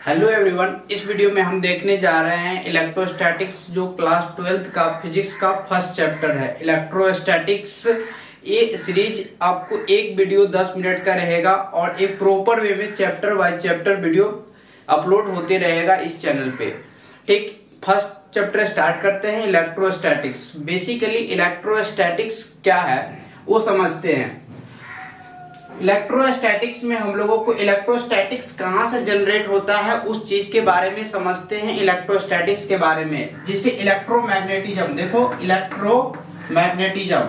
Hello everyone, इस video में हम देखने जा रहे हैं इलेक्ट्रोस्टैटिक्स जो क्लास 12th का फिजिक्स का फर्स्ट चैप्टर है। इलेक्ट्रोस्टैटिक्स ये सीरीज आपको एक वीडियो 10 मिनट का रहेगा और एक प्रॉपर वे में chapter by chapter video upload होते रहेगा इस चैनल पे। ठीक, फर्स्ट चैप्टर स्टार्ट करते हैं। इलेक्ट्रोस्टैटिक्स, बेसिकली इलेक्ट्रोस्टैटिक्स क्या है वो समझते हैं। इलेक्ट्रोस्टैटिक्स में हम लोगों को इलेक्ट्रोस्टैटिक्स कहाँ से जनरेट होता है उस चीज के बारे में समझते हैं। इलेक्ट्रोस्टैटिक्स के बारे में जैसे इलेक्ट्रोमैग्नेटिज्म, देखो इलेक्ट्रोमैग्नेटिज्म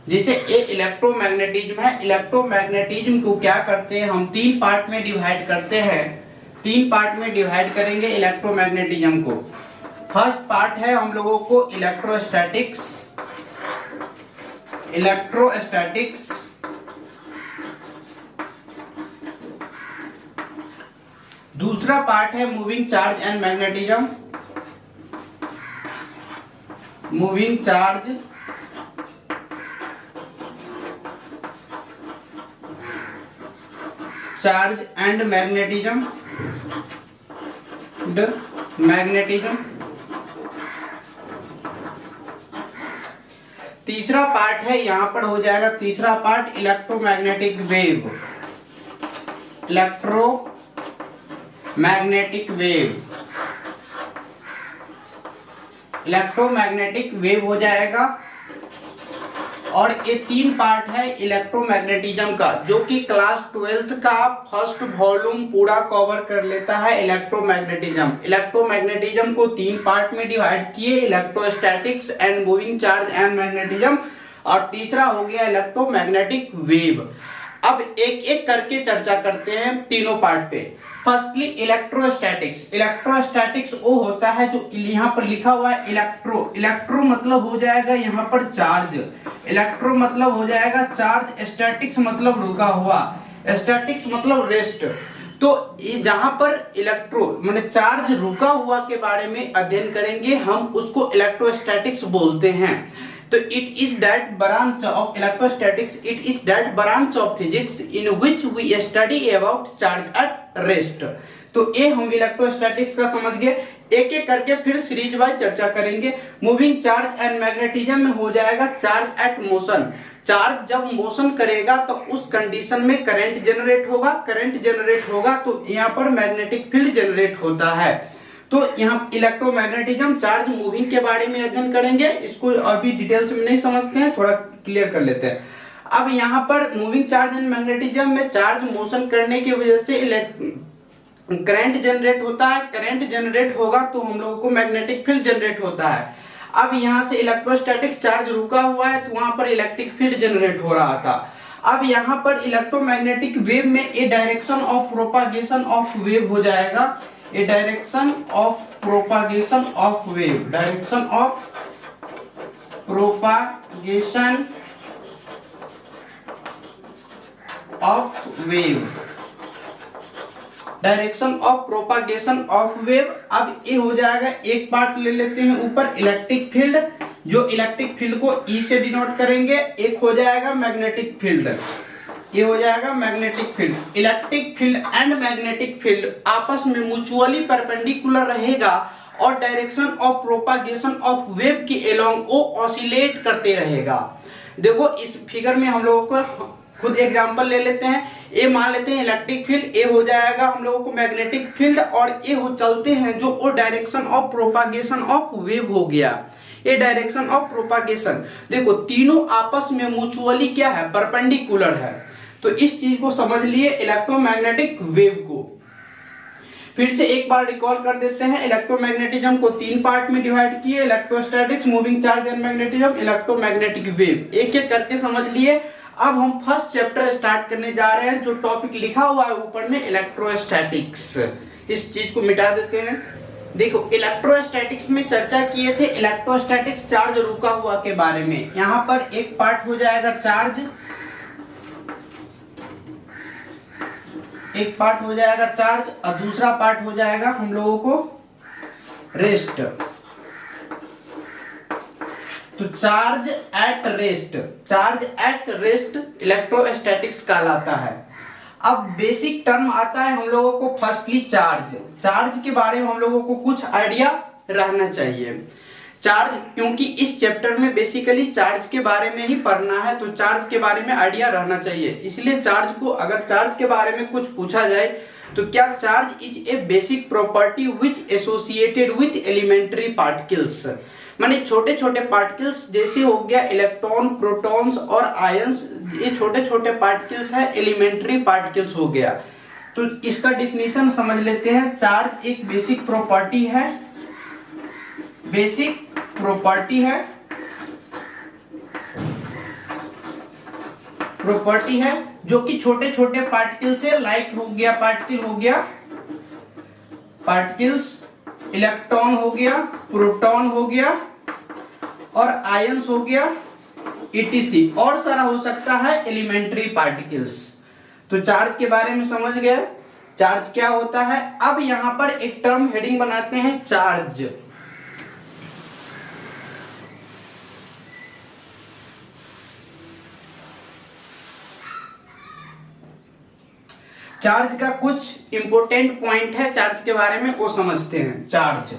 जैसे ये इलेक्ट्रोमैग्नेटिज्म है। इलेक्ट्रोमैग्नेटिज्म को क्या करते हैं, हम तीन पार्ट में डिवाइड करते हैं। तीन पार्ट में डिवाइड करेंगे इलेक्ट्रोमैग्नेटिज्म को। फर्स्ट पार्ट है हम लोगों को इलेक्ट्रोस्टैटिक्स। दूसरा पार्ट है moving charge and magnetism. Moving charge and magnetism. तीसरा पार्ट है, यहां पर हो जाएगा तीसरा part electromagnetic wave. Electromagnetic wave हो जाएगा। और ये तीन पार्ट है इलेक्ट्रोमैग्नेटिज्म का, जो कि क्लास 12th का फर्स्ट वॉल्यूम पूरा कवर कर लेता है। इलेक्ट्रोमैग्नेटिज्म को तीन पार्ट में डिवाइड किए, electrostatics and moving charge and magnetism, और तीसरा हो गया इलेक्ट्रोमैग्नेटिक वेव। अब एक एक करके चर्चा करते हैं तीनों पार्ट पे। फर्स्टली इलेक्ट्रोस्टैटिक्स वो होता है जो यहाँ पर लिखा हुआ है इलेक्ट्रो मतलब हो जाएगा यहाँ पर चार्ज। इलेक्ट्रो मतलब हो जाएगा चार्ज, स्टैटिक्स मतलब रुका हुआ, स्टैटिक्स मतलब रेस्ट। तो जहां पर इलेक्ट्रो माने चार्ज रुका हुआ के बारे में अध्ययन करेंगे हम, उसको इलेक्ट्रोस्टैटिक्स बोलते हैं। तो it is that branch of electrostatics, it is that branch of physics in which we study about charge at rest। तो ये हम इलेक्ट्रोस्टैटिक्स का समझ गए। एक एक करके फिर सीरीज वाइज चर्चा करेंगे। मूविंग चार्ज एंड मैग्नेटिज्म में हो जाएगा चार्ज एट मोशन। चार्ज जब मोशन करेगा तो उस कंडीशन में करंट जनरेट होगा तो यहाँ पर मैग्नेटिक फील्ड जनरेट होता है। तो यहाँ इलेक्ट्रोमैग्नेटिज्म चार्ज मूविंग के बारे में अध्ययन करेंगे। इसको अभी डिटेल्स में नहीं समझते हैं, थोड़ा क्लियर कर लेते हैं। अब यहाँ पर मूविंग चार्ज एंड मैग्नेटिज्म में चार्ज मोशन करने की वजह से करंट जनरेट होता है। करंट जनरेट होगा तो हम लोगों को मैग्नेटिक फील्ड जनरेट होता है। अब यहाँ से इलेक्ट्रोस्टैटिक्स चार्ज रुका हुआ है तो वहां पर इलेक्ट्रिक फील्ड जनरेट हो रहा था। अब यहाँ पर इलेक्ट्रोमैग्नेटिक वेव में a direction of propagation of wave हो जाएगा। A direction of propagation of wave, direction of propagation of wave, direction of propagation of wave. अब ये हो जाएगा, एक पार्ट ले लेते हैं ऊपर इलेक्ट्रिक फील्ड, जो इलेक्ट्रिक फील्ड को ई से डिनोट करेंगे। एक हो जाएगा मैग्नेटिक फील्ड, ये हो जाएगा magnetic field. Electric field and magnetic field आपस में म्यूचुअली परपेंडिकुलर रहेगा और direction of propagation of wave की एलोंग वो ऑसिलेट करते रहेगा। देखो इस फिगर में हम लोगों को खुद एग्जांपल ले लेते हैं। ये मान लेते हैं इलेक्ट्रिक फील्ड, ये हो जाएगा हम लोगों को मैग्नेटिक फील्ड, और ये हो चलते हैं जो वो direction of propagation of wave हो गया। ये डायरेक्शन ऑफ प्रोपागेशन, देखो तीनों आपस में म्यूचुअली क्या है, परपेंडिकुलर है। तो इस चीज को समझ लिए इलेक्ट्रोमैग्नेटिक वेव को। फिर से एक बार रिकॉल कर देते हैं। इलेक्ट्रोमैग्नेटिज्म को तीन पार्ट में डिवाइड किए, electrostatics, moving charge and magnetism, electromagnetic wave. एक एक करके समझ लिए। अब हम फर्स्ट चैप्टर स्टार्ट करने जा रहे हैं, जो टॉपिक लिखा हुआ है ऊपर में इलेक्ट्रोस्टैटिक्स। इस चीज को मिटा देते हैं। देखो इलेक्ट्रोस्टैटिक्स में चर्चा किए थे इलेक्ट्रोस्टैटिक्स चार्ज रुका हुआ के बारे में। यहाँ पर एक पार्ट हो जाएगा चार्ज, एक पार्ट हो जाएगा चार्ज और दूसरा पार्ट हो जाएगा हम लोगों को रेस्ट। तो चार्ज एट रेस्ट इलेक्ट्रोस्टैटिक्स कहलाता है। अब बेसिक टर्म आता है हम लोगों को फर्स्टली चार्ज के बारे में हम लोगों को कुछ आइडिया रहना चाहिए। चार्ज, क्योंकि इस चैप्टर में बेसिकली चार्ज के बारे में ही पढ़ना है, तो चार्ज के बारे में आइडिया रहना चाहिए। इसलिए अगर चार्ज के बारे में कुछ पूछा जाए तो क्या charge is a basic property which associated with elementary particles, माने छोटे छोटे पार्टिकल्स जैसे हो गया इलेक्ट्रॉन, प्रोटॉन्स और आयंस, ये छोटे छोटे पार्टिकल्स है, एलिमेंट्री पार्टिकल्स हो गया। तो इसका डिफिनीशन समझ लेते हैं। चार्ज एक बेसिक प्रॉपर्टी है जो कि छोटे छोटे पार्टिकल से, लाइक हो गया पार्टिकल्स, इलेक्ट्रॉन हो गया, प्रोटॉन हो गया और आयंस हो गया, etc और सारा हो सकता है एलिमेंट्री पार्टिकल्स। तो चार्ज के बारे में समझ गए, चार्ज क्या होता है। अब यहां पर एक टर्म हेडिंग बनाते हैं, चार्ज। चार्ज का कुछ इंपॉर्टेंट पॉइंट है चार्ज के बारे में, वो समझते हैं। चार्ज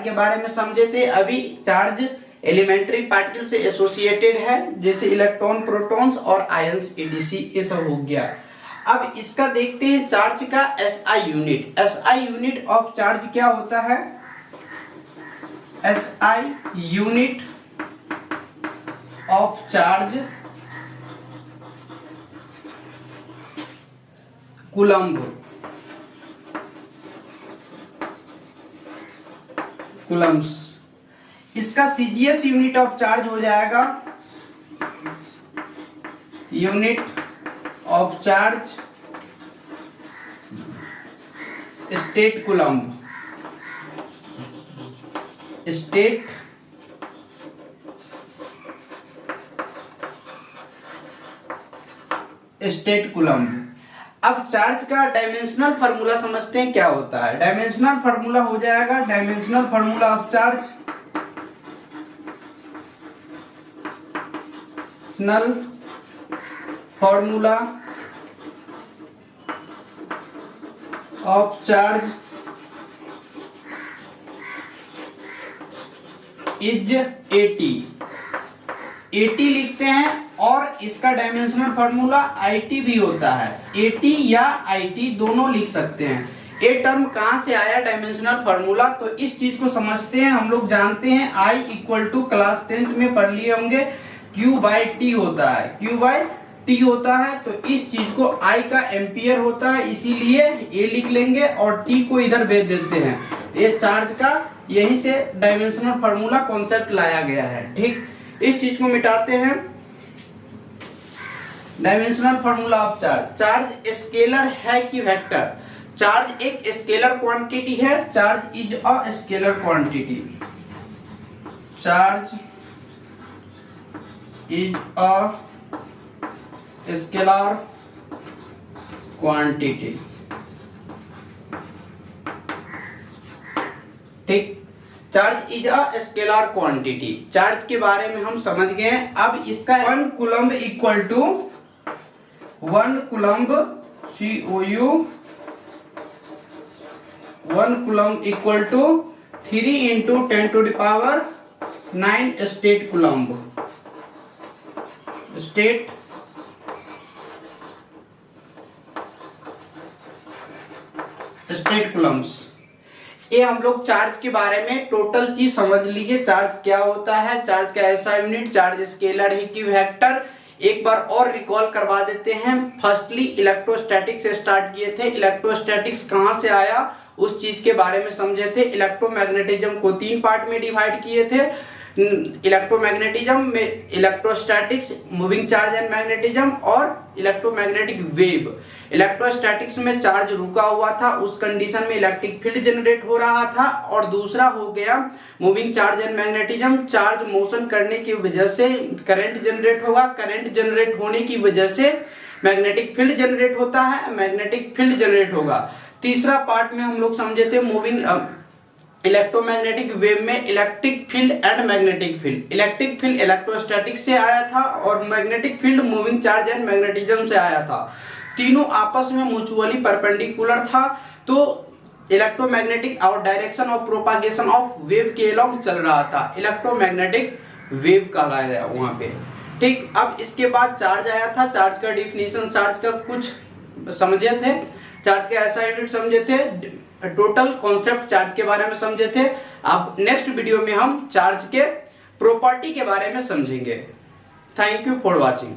के बारे में समझे थे अभी। चार्ज एलिमेंट्री पार्टिकल से एसोसिएटेड है, जैसे इलेक्ट्रॉन, प्रोटॉन्स और आयंस, etc ये सब हो गया। अब इसका देखते हैं चार्ज का SI unit. SI unit of charge क्या होता है। SI unit of charge Coulomb's. इसका CGS यूनिट ऑफ चार्ज हो जाएगा unit of charge state coulomb. State coulomb. अब चार्ज का डायमेंशनल फार्मूला समझते हैं क्या होता है। डायमेंशनल फार्मूला हो जाएगा, dimensional formula of charge, formula of charge is 80 लिखते हैं, और इसका डायमेंशनल फार्मूला IT भी होता है। 80 या IT दोनों लिख सकते हैं। ये टर्म कहां से आया डायमेंशनल फार्मूला, तो इस चीज को समझते हैं। हम लोग जानते हैं I equal to class 10th में पढ़ लिए होंगे, Q/T होता है, Q/T होता है। तो इस चीज को I का एम्पियर होता है, इसीलिए ये लिख लेंगे और T को इधर भेज देते हैं। ये चार्ज का यहीं से डायमेंशनल फार्मूला कॉन्सेप्ट लाया गया है। ठीक, इस चीज को मिटाते हैं। Dimensional formula of charge scalar है कि वेक्टर। चार्ज एक स्केलर क्वांटिटी है, charge is a scalar quantity. Charge is a scalar quantity. ठीक, charge is a scalar quantity. Charge के बारे में हम समझ गए हैं। अब इसका 1 coulomb equal to 1 coulomb COU 1 coulomb equal to 3 into 10 to the power 9 stat coulomb. Stat coulombs. ये हम लोग चार्ज के बारे में टोटल चीज समझ लीजिए। चार्ज क्या होता है, चार्ज का ऐसा यूनिट, चार्ज स्केलर है कि वेक्टर। एक बार और रिकॉल करवा देते हैं। फर्स्टली इलेक्ट्रोस्टैटिक्स से स्टार्ट किए थे। इलेक्ट्रोस्टैटिक्स कहां से आया उस चीज के बारे में समझे थे। इलेक्ट्रोमैग्नेटिज्म को 3 पार्ट में डिवाइड किए थे। इलेक्ट्रोमैग्नेटिज्म में electrostatics, moving charge and magnetism और इलेक्ट्रोमैग्नेटिक वेव। इलेक्ट्रोस्टैटिक्स में चार्ज रुका हुआ था, उस कंडीशन में इलेक्ट्रिक फील्ड जनरेट हो रहा था। और दूसरा हो गया moving charge and magnetism, charge motion करने की वजह से करंट जनरेट होगा, करंट जनरेट होने की वजह से मैग्नेटिक फील्ड जनरेट होता है, मैग्नेटिक फील्ड जनरेट होगा। तीसरा पार्ट में हम लोग समझे थे मूविंग इलेक्ट्रोमैग्नेटिक वेव में electric field and magnetic field. Electric field electrostatic से आया था और magnetic field moving charge and magnetism से आया था। तीनों आपस में म्यूचुअली परपेंडिकुलर था, तो इलेक्ट्रोमैग्नेटिक और direction of propagation of wave के अलोंग चल रहा था, इलेक्ट्रोमैग्नेटिक वेव कहलाया गया वहां पे। ठीक, अब इसके बाद चार्ज आया था। चार्ज का डिफिनीशन, चार्ज का कुछ समझे थे, चार्ज का ऐसा यूनिट समझे थे, टोटल कॉन्सेप्ट चार्ज के बारे में समझे थे। अब नेक्स्ट वीडियो में हम चार्ज के प्रॉपर्टी के बारे में समझेंगे। Thank you for watching.